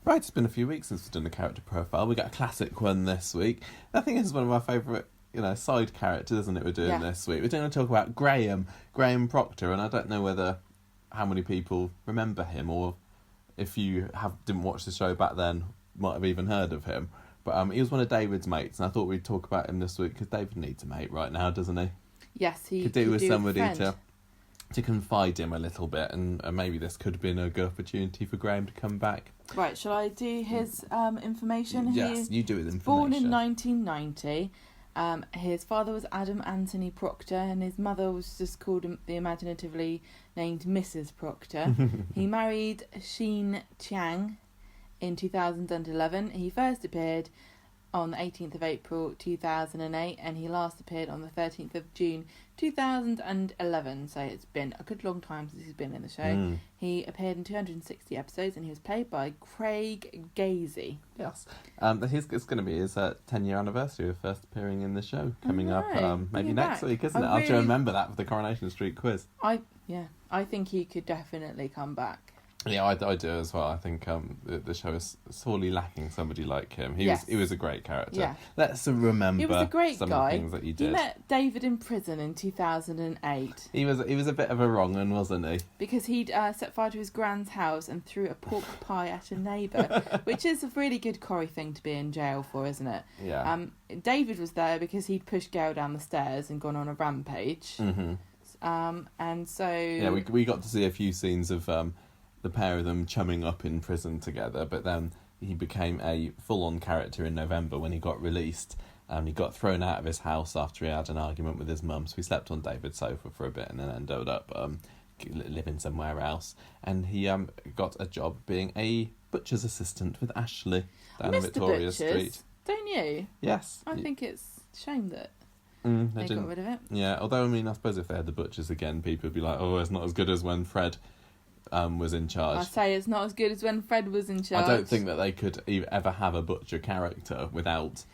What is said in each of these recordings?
Right, it's been a few weeks since we've done a character profile. We got a classic one this week. I think this is one of my favourite, side characters, isn't it, we're doing this week. We're going to talk about Graeme Proctor, and I don't know how many people remember him, or if you didn't watch the show back then, might have even heard of him. But he was one of David's mates, and I thought we'd talk about him this week, because David needs a mate right now, doesn't he? Yes, he could do with somebody to confide him a little bit, and maybe this could have been a good opportunity for Graeme to come back. Right, shall I do his information? Yes, you do his information. Born in 1990. His father was Adam Anthony Proctor, and his mother was just called the imaginatively named Mrs. Proctor. He married Sheen Chiang in 2011. He first appeared on the 18th of April 2008, and he last appeared on the 13th of June 2011, so it's been a good long time since he's been in the show. He appeared in 260 episodes, and he was played by Craig Gazy. Yes. It's going to be his 10-year anniversary of first appearing in the show, coming up maybe next week, isn't it? I'll have to remember that for the Coronation Street quiz. I think he could definitely come back. Yeah, I do as well. I think the show is sorely lacking somebody like him. He was a great character. Yeah. Let's remember he was a great some guy. of the things that he did. He met David in prison in 2008. He was a bit of a wrong un, wasn't he? Because he'd set fire to his grand's house and threw a pork pie at a neighbour, which is a really good Corrie thing to be in jail for, isn't it? Yeah. David was there because he'd pushed Gail down the stairs and gone on a rampage. Mm-hmm. And so... Yeah, we got to see a few scenes of... the pair of them chumming up in prison together, but then he became a full-on character in November when he got released. He got thrown out of his house after he had an argument with his mum, so he slept on David's sofa for a bit and then ended up living somewhere else. And he got a job being a butcher's assistant with Ashley down in Victoria Street. Don't you? Yes. I think it's a shame that they got rid of it. Yeah, although, I suppose if they had the butchers again, people would be like, oh, it's not as good as when Fred... was in charge. I say it's not as good as when Fred was in charge. I don't think that they could ever have a butcher character without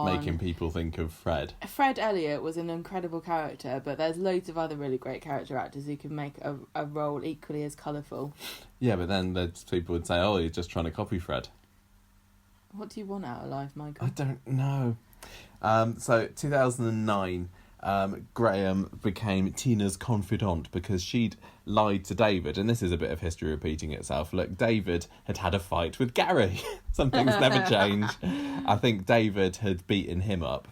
making people think of Fred. Fred Elliott was an incredible character, but there's loads of other really great character actors who can make a role equally as colourful. Yeah, but then people would say, oh, you're just trying to copy Fred. What do you want out of life, Michael? I don't know. So 2009... Graeme became Tina's confidant because she'd lied to David, and this is a bit of history repeating itself. Look, David had a fight with Gary. Some things never change. I think David had beaten him up,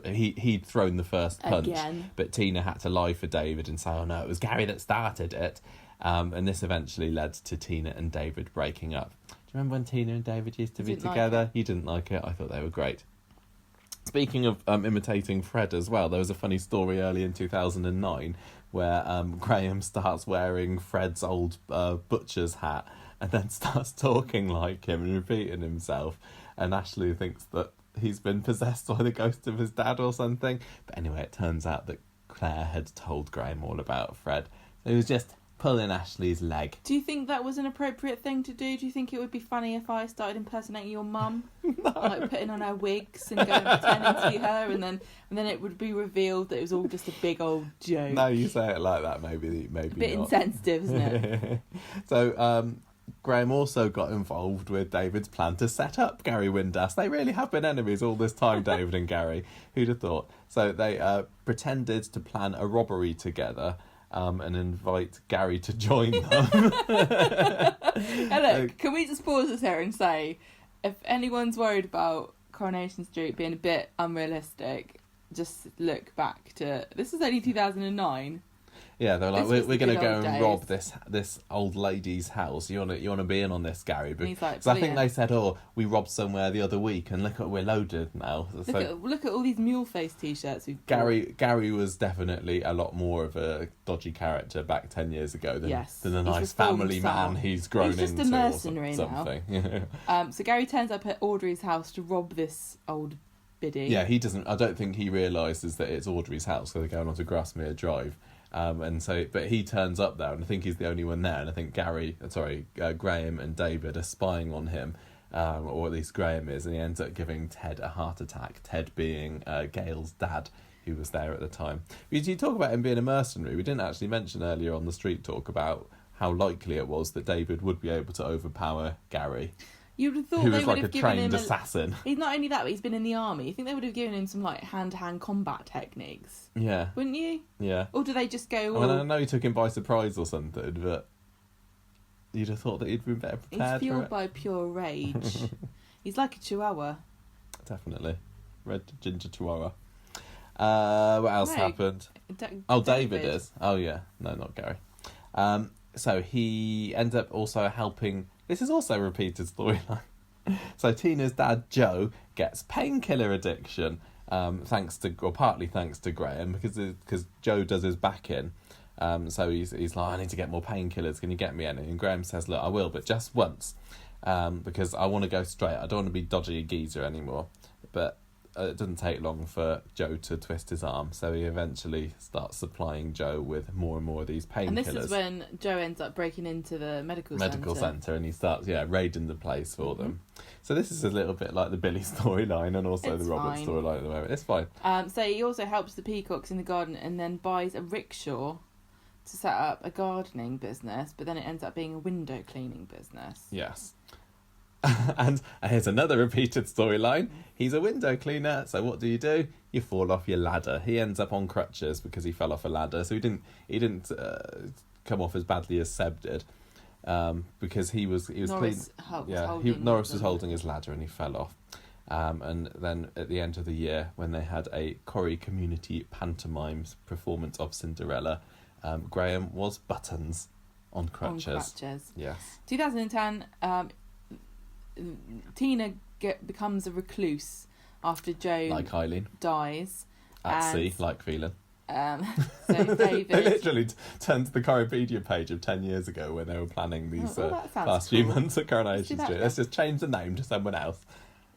he'd thrown the first punch, again. But Tina had to lie for David and say, oh no, it was Gary that started it. And this eventually led to Tina and David breaking up. Do you remember when Tina and David used to be together? You didn't like it? I thought they were great. Speaking of imitating Fred as well, there was a funny story early in 2009 where Graeme starts wearing Fred's old butcher's hat and then starts talking like him and repeating himself. And Ashley thinks that he's been possessed by the ghost of his dad or something. But anyway, it turns out that Claire had told Graeme all about Fred. So he was just pulling Ashley's leg. Do you think that was an appropriate thing to do? Do you think it would be funny if I started impersonating your mum? No. Like putting on her wigs and going pretending to be her, and then it would be revealed that it was all just a big old joke. No, you say it like that, maybe a bit not. Insensitive, isn't it? So Graeme also got involved with David's plan to set up Gary Windass. They really have been enemies all this time, David and Gary. Who'd have thought? So they pretended to plan a robbery together and invite Gary to join them. Hey, look, can we just pause this here and say, if anyone's worried about Coronation Street being a bit unrealistic, just look back to... This was only 2009. Yeah, they're like, we're going to go and rob days. this old lady's house. You want to be in on this, Gary? Because I think they said, we robbed somewhere the other week, and look, we're loaded now. Look at all these mule face t-shirts we've Gary was definitely a lot more of a dodgy character back 10 years ago than a nice family man he's grown into. He's just a mercenary now. So Gary turns up at Audrey's house to rob this old biddy. Yeah, he doesn't. I don't think he realises that it's Audrey's house, so they're going on to Grasmere Drive. But he turns up there, and I think he's the only one there. And I think Graeme and David are spying on him, or at least Graeme is, and he ends up giving Ted a heart attack. Ted being Gail's dad, who was there at the time. You talk about him being a mercenary. We didn't actually mention earlier on the street talk about how likely it was that David would be able to overpower Gary, You would have thought who they was would like a have given trained him assassin. He's not only that, but he's been in the army. You think they would have given him some like hand-to-hand combat techniques, Yeah. wouldn't you? Yeah. Or do they just go? I mean, I know he took him by surprise or something, but you'd have thought that he'd been better prepared He's for fueled it. by pure rage. He's like a chihuahua. Definitely. Red ginger chihuahua. What else happened? David is. Oh, yeah. No, not Gary. So he ends up also helping... This is also a repeated storyline. So Tina's dad, Joe, gets painkiller addiction, partly thanks to Graeme, because Joe does his back in. So he's like, I need to get more painkillers. Can you get me any? And Graeme says, look, I will, but just once, because I want to go straight. I don't want to be dodgy geezer anymore. But it doesn't take long for Joe to twist his arm, so he eventually starts supplying Joe with more and more of these painkillers. And this is when Joe ends up breaking into the medical centre, and he starts raiding the place for them. So this is a little bit like the Billy storyline and also the Robert storyline at the moment. It's fine. So he also helps the peacocks in the garden and then buys a rickshaw to set up a gardening business, but then it ends up being a window cleaning business. Yes. And here's another repeated storyline. He's a window cleaner, so what do? You fall off your ladder. He ends up on crutches because he fell off a ladder. So he didn't come off as badly as Seb did, because he was Norris clean. Norris was holding his ladder and he fell off. And then at the end of the year, when they had a Corrie community pantomimes performance of Cinderella, Graeme was Buttons on crutches. Yes. 2010. Tina becomes a recluse after Joe like Eileen dies. At sea, like feeling. So David... They literally turned to the Coropedia page of 10 years ago when they were planning these last few months of Coronation Street. Let's just change the name to someone else.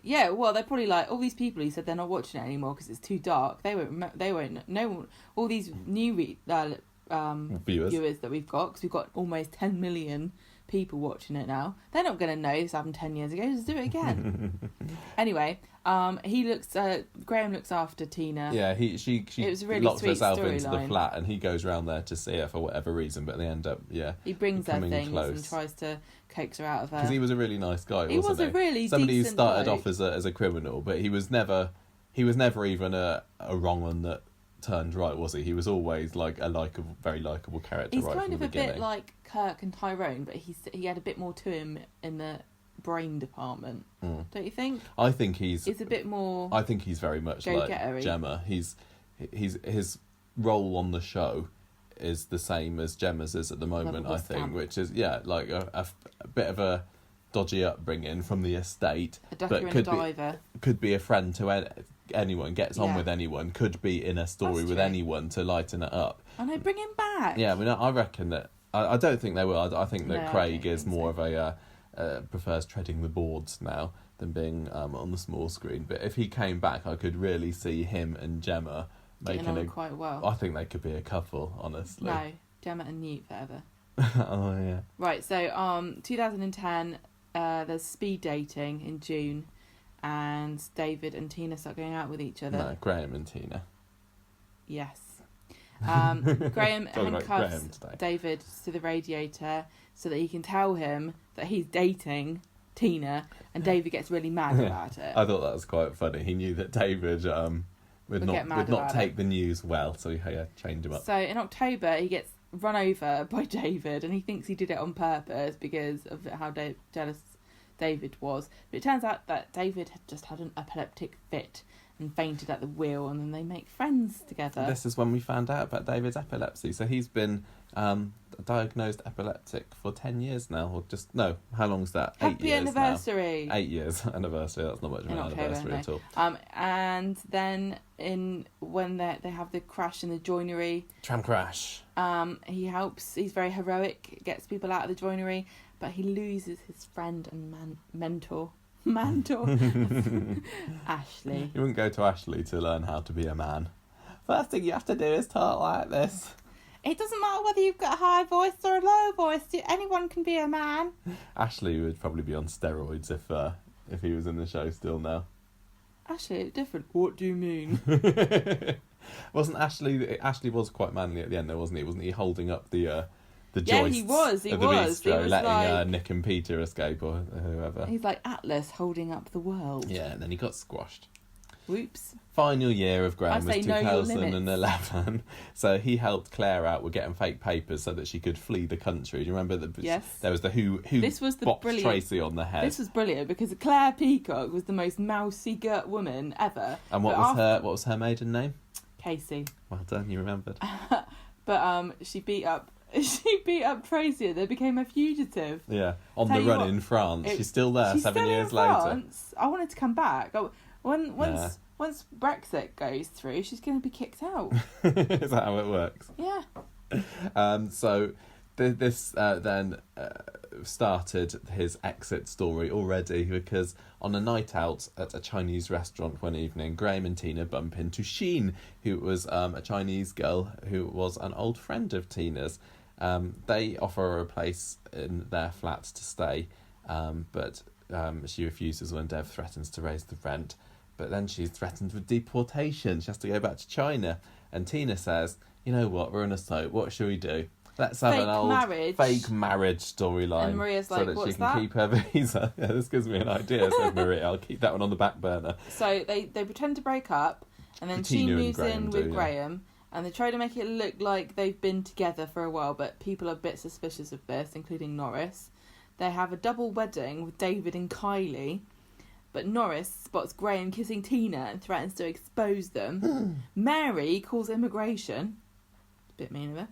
Yeah, well, they're probably like, all these people who said they're not watching it anymore because it's too dark. They won't know. All these new viewers that we've got, because we've got almost 10 million people watching it now. They're not going to know this happened 10 years ago. Just do it again. Anyway, Graeme looks after Tina. Yeah, she it was a really locks sweet herself into the line. flat, and he goes round there to see her for whatever reason, but they end up he brings her things close. And tries to coax her out of her, because he was a really nice guy. He was a really somebody who decent started bloke. off as a criminal, but he was never even a wrong one that turned right, was he? He was always like a very likeable character. He's right kind from of the a beginning. bit like Kirk and Tyrone, but he had a bit more to him in the brain department, don't you think? I think he's a bit more. I think he's very much like Gemma. He's his role on the show is the same as Gemma's is at the moment. I think, which is like a bit of a dodgy upbringing from the estate, A ducker and a diver. Could be a friend to anyone, gets on with anyone, could be in a story with anyone to lighten it up. I know, bring him back. Yeah, I mean, I reckon that. I don't think they will. I think that Craig is more of a prefers treading the boards now than being on the small screen. But if he came back, I could really see him and Gemma making on quite well. I think they could be a couple, honestly. No, Gemma and Newt forever. Oh yeah. Right, so 2010, there's speed dating in June, and David and Tina start going out with each other. No, Graeme and Tina. Yes. Graeme handcuffs David to the radiator so that he can tell him that he's dating Tina, and David gets really mad about it. I thought that was quite funny. He knew that David would not take the news well, so he chained him up. So in October, he gets run over by David, and he thinks he did it on purpose because of how jealous David was. But it turns out that David had just had an epileptic fit and fainted at the wheel, and then they make friends together. This is when we found out about David's epilepsy. So he's been diagnosed epileptic for 10 years now, or just, no, how long's that? Happy 8 years anniversary. Now. 8 years anniversary, that's not much of an anniversary at all. And then when they have the crash in the joinery. Tram crash. He helps, he's very heroic, gets people out of the joinery, but he loses his friend and mentor, Ashley. You wouldn't go to Ashley to learn how to be a man. First thing you have to do is talk like this. It doesn't matter whether you've got a high voice or a low voice. Anyone can be a man. Ashley would probably be on steroids if he was in the show still now. Ashley, different. What do you mean? Wasn't Ashley was quite manly at the end though, wasn't he? Wasn't he holding up the the Yeah, joists he was. of the bistro, He was letting Nick and Peter escape or whoever. He's like Atlas holding up the world. Yeah, and then he got squashed. Whoops. Final year of Graeme was I say know your 2011. So he helped Claire out with getting fake papers so that she could flee the country. Do you remember that? Yes. There was the who this was the bopped brilliant Tracy on the head. This was brilliant because Claire Peacock was the most mousy girt woman ever. And what was her maiden name? Casey. Well done, you remembered. But she beat up Tracy and they became a fugitive. Yeah, on the run in France. She's still there 7 years later. I wanted to come back. Once Brexit goes through, she's going to be kicked out. Is that how it works? Yeah. So this then started his exit story already, because on a night out at a Chinese restaurant one evening, Graeme and Tina bump into Sheen, who was a Chinese girl who was an old friend of Tina's. They offer her a place in their flat to stay, but she refuses when Dev threatens to raise the rent. But then she's threatened with deportation. She has to go back to China. And Tina says, you know what, we're in a soap. What should we do? Let's have an old fake marriage storyline. And Maria's like, so that what's she can keep her visa. Yeah, this gives me an idea, says Maria. I'll keep that one on the back burner. So they pretend to break up, and then she moves in with Graeme, and they try to make it look like they've been together for a while, but people are a bit suspicious of this, including Norris. They have a double wedding with David and Kylie, but Norris spots Graeme kissing Tina and threatens to expose them. Mary calls immigration. A bit mean of her.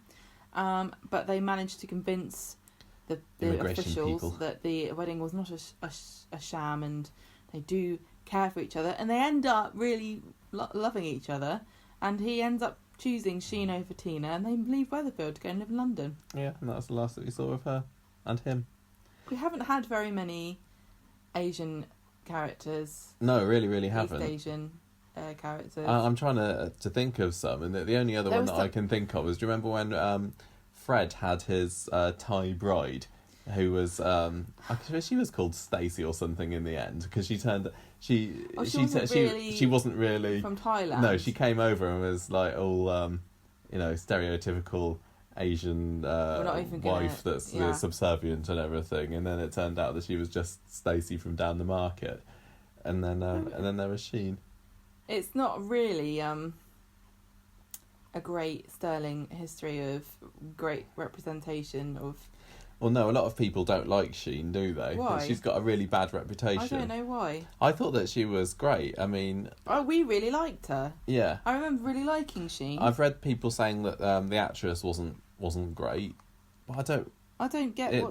But they manage to convince the officials that the wedding was not a sham, and they do care for each other, and they end up really loving each other, and he ends up choosing Sheen over Tina, and they leave Weatherfield to go and live in London. Yeah, and that's the last that we saw of her and him. We haven't had very many Asian characters. No, really haven't. East Asian characters. I'm trying to think of some, and the only other one that I can think of is, do you remember when Fred had his Thai bride, who was she was called Stacey or something in the end, because she wasn't really from Thailand. No, she came over and was like all stereotypical Asian wife that's subservient and everything, and then it turned out that she was just Stacey from down the market, and then there was Sheen. It's not really a great sterling history of great representation of. Well, no, a lot of people don't like Sheen, do they? Why? She's got a really bad reputation. I don't know why. I thought that she was great. I mean... Oh, we really liked her. Yeah. I remember really liking Sheen. I've read people saying that the actress wasn't great. But I don't get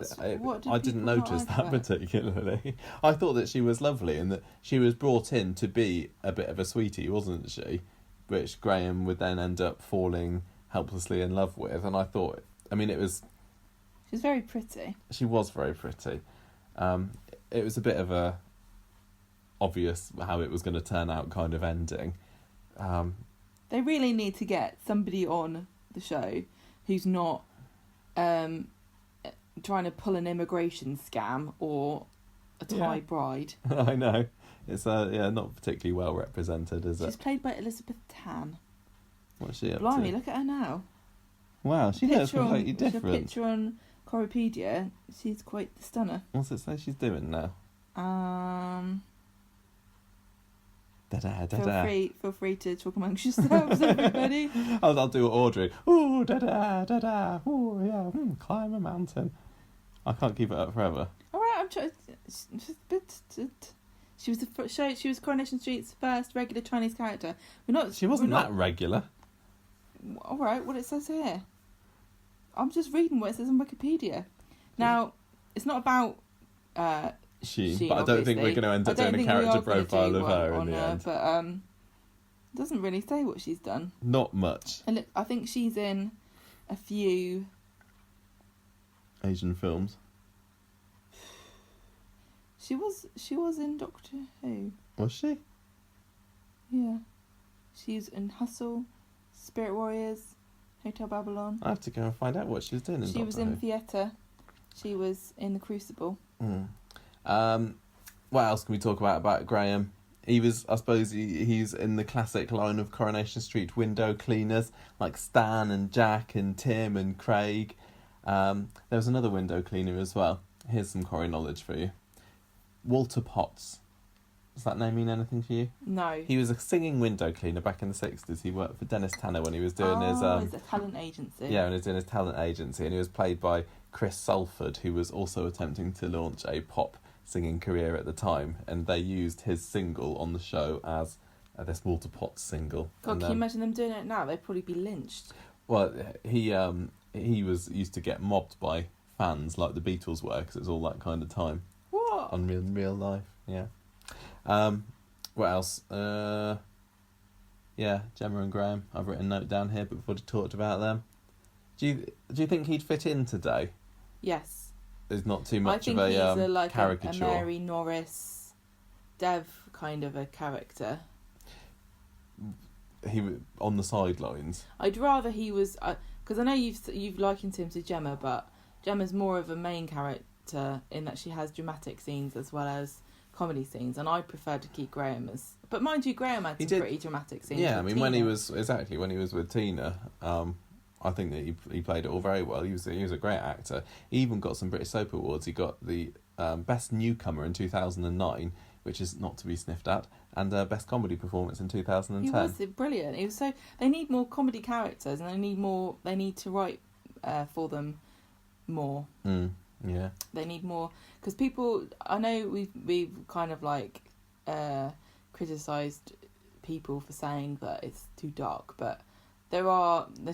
what I didn't notice that particularly. I thought that she was lovely and that she was brought in to be a bit of a sweetie, wasn't she? Which Graeme would then end up falling helplessly in love with. And I thought... I mean, it was... She was very pretty. She was very pretty. It was a bit of a obvious how it was going to turn out kind of ending. They really need to get somebody on the show who's not trying to pull an immigration scam or a Thai bride. I know. It's not particularly well represented, is it? She's played by Elizabeth Tan. What's she up Blimey, to? look at her now. Wow, she looks completely different. There's a picture on Coropedia. She's quite the stunner. What's it say she's doing now? Feel free to talk amongst yourselves, everybody. I'll do Audrey. Ooh, da-da. Ooh, yeah. Climb a mountain. I can't keep it up forever. All right, I'm trying. She was Coronation Street's first regular Chinese character. She wasn't that regular. All right, what it says here. I'm just reading what it says on Wikipedia. Now, it's not about Sheen, but I don't think we're going to end up doing a character profile of her in the end. But it doesn't really say what she's done. Not much. And I think she's in a few Asian films. She was in Doctor Who. Was she? Yeah. She's in Hustle, Spirit Warriors, Hotel Babylon. I have to go and find out what she was doing in Doctor Who. She was in Theatre. She was in The Crucible. What else can we talk about Graeme? He's in the classic line of Coronation Street window cleaners, like Stan and Jack and Tim and Craig. There was another window cleaner as well. Here's some quarry knowledge for you. Walter Potts. Does that name mean anything to you? No. He was a singing window cleaner back in the 60s. He worked for Dennis Tanner when he was doing his... it's a talent agency. Yeah, when he was doing his talent agency. And he was played by Chris Salford, who was also attempting to launch a pop singing career at the time. And they used his single on the show as this Walter Potts single. God, can you imagine them doing it now? They'd probably be lynched. Well, he used to get mobbed by fans like the Beatles were, because it was all that kind of time. What? On real life, yeah. What else? Yeah, Gemma and Graeme. I've written a note down here, but we've already talked about them. Do you think he'd fit in today? Yes. There's not too much of a caricature. A Mary Norris, Dev kind of a character. He on the sidelines. I'd rather he was, because I know you've likened him to Gemma, but Gemma's more of a main character in that she has dramatic scenes as well as comedy scenes, and I prefer to keep Graeme as. But mind you, Graeme had some pretty dramatic scenes. Yeah, I mean, when he Tina. was with Tina, I think that he played it all very well. He was a great actor. He even got some British Soap Awards. He got the Best Newcomer in 2009, which is not to be sniffed at, and Best Comedy Performance in 2010. He was brilliant. He was so. They need more comedy characters, and they need to write for them more. Yeah. They need more, because people. I know we've kind of like criticised people for saying that it's too dark, but there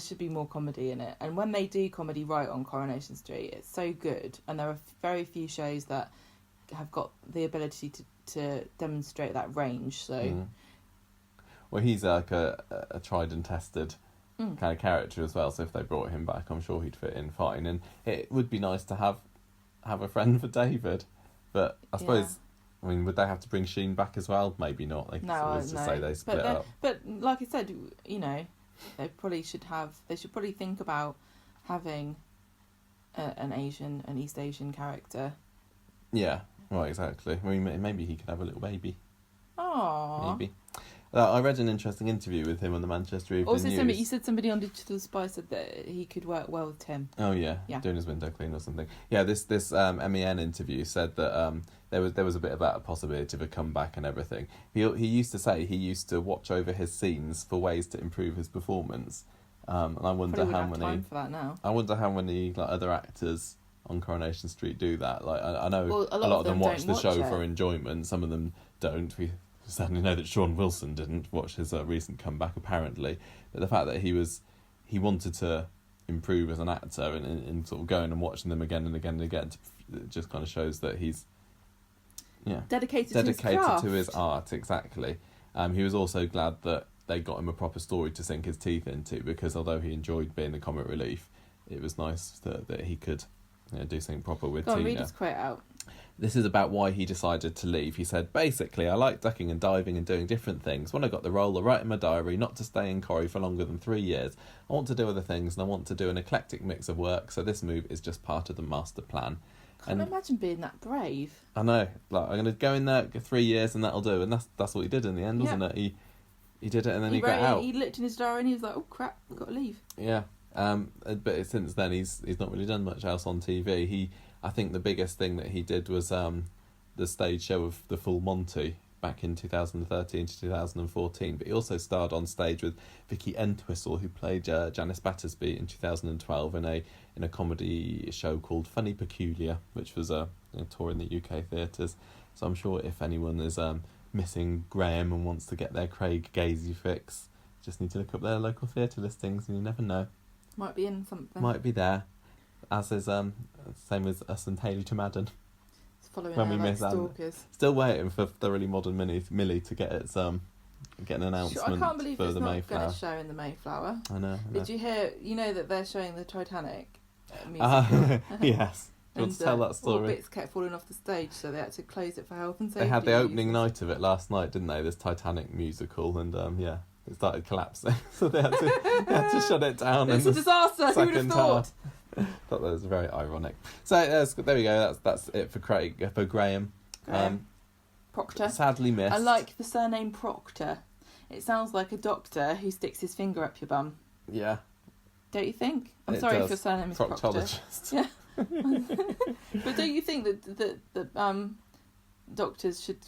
should be more comedy in it. And when they do comedy right on Coronation Street, it's so good. And there are very few shows that have got the ability to demonstrate that range. So, well, he's like a tried and tested kind of character as well. So if they brought him back, I'm sure he'd fit in fine. And it would be nice to have a friend for David, but I suppose. I mean, would they have to bring Sheen back as well? Maybe not. No. Say they split up. But like I said, they should probably think about having an East Asian character. Yeah, right, exactly. I mean, maybe he could have a little baby. Aww. Maybe. I read an interesting interview with him on the Manchester Evening News. You said somebody on Digital Spy said that he could work well with Tim. Oh yeah, doing his window clean or something. Yeah, this MEN interview said that there was a bit about a possibility of a comeback and everything. He used to say he used to watch over his scenes for ways to improve his performance. And I wonder how many. Time for that now. I wonder how many other actors on Coronation Street do that. Like I know a lot of them watch the show for enjoyment. Some of them don't. We certainly know that Sean Wilson didn't watch his recent comeback, apparently. But the fact that he wanted to improve as an actor and sort of going and watching them again and again and again, it just kind of shows that he's dedicated to his art. Exactly. He was also glad that they got him a proper story to sink his teeth into, because although he enjoyed being the comic relief, it was nice that he could do something proper with Tina. Read his quote out. This is about why he decided to leave. He said, basically, I like ducking and diving and doing different things. When I got the role, I wrote in my diary not to stay in Corrie for longer than 3 years. I want to do other things, and I want to do an eclectic mix of work, so this move is just part of the master plan. Can't imagine being that brave. I know. Like, I'm going to go in there, 3 years, and that'll do. And that's what he did in the end, wasn't it? He did it, and then he got out. He looked in his diary, and he was like, oh, crap, I've got to leave. Yeah. But since then, he's not really done much else on TV. I think the biggest thing that he did was the stage show of The Full Monty back in 2013 to 2014. But he also starred on stage with Vicky Entwistle, who played Janice Battersby in 2012 in a comedy show called Funny Peculiar, which was a tour in the UK theatres. So I'm sure if anyone is missing Graeme and wants to get their Craig Gazy fix, just need to look up their local theatre listings, and you never know. Might be in something. Might be there. As is same as us and Haley to Madden. It's following when we miss stalkers. Still waiting for Thoroughly Modern Millie to get its get an announcement. I can't believe for it's the not Mayflower. going to show in the Mayflower. I know. Did you hear? You know that they're showing the Titanic musical. Yes. Do you want to tell that story? All bits kept falling off the stage, so they had to close it for health and safety. They had the opening night of it last night, didn't they? This Titanic musical, and it started collapsing, so they had to shut it down. It's a disaster. Who would have thought? Thought that was very ironic. So there we go. That's it for Graeme. Proctor. Sadly missed. I like the surname Proctor. It sounds like a doctor who sticks his finger up your bum. Yeah. Don't you think? I'm It sorry does. if your surname is Proctor. Proctologist. Yeah. But don't you think that doctors should,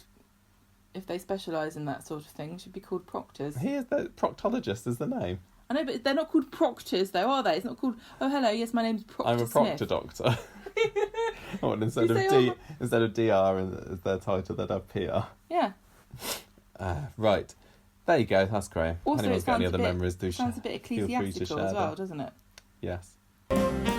if they specialise in that sort of thing, should be called proctors? The proctologist is the name. I know, but they're not called proctors, though, are they? It's not called, oh, hello, yes, my name's Proctor I'm a proctor Smith. doctor. Oh, and instead of DR as their title, they'd have PR. Yeah. Right. There you go. That's great. Also, Anyone's it got any sounds other a bit, memories, do sounds a bit feel free to ecclesiastical share as well, them. doesn't it? Yes.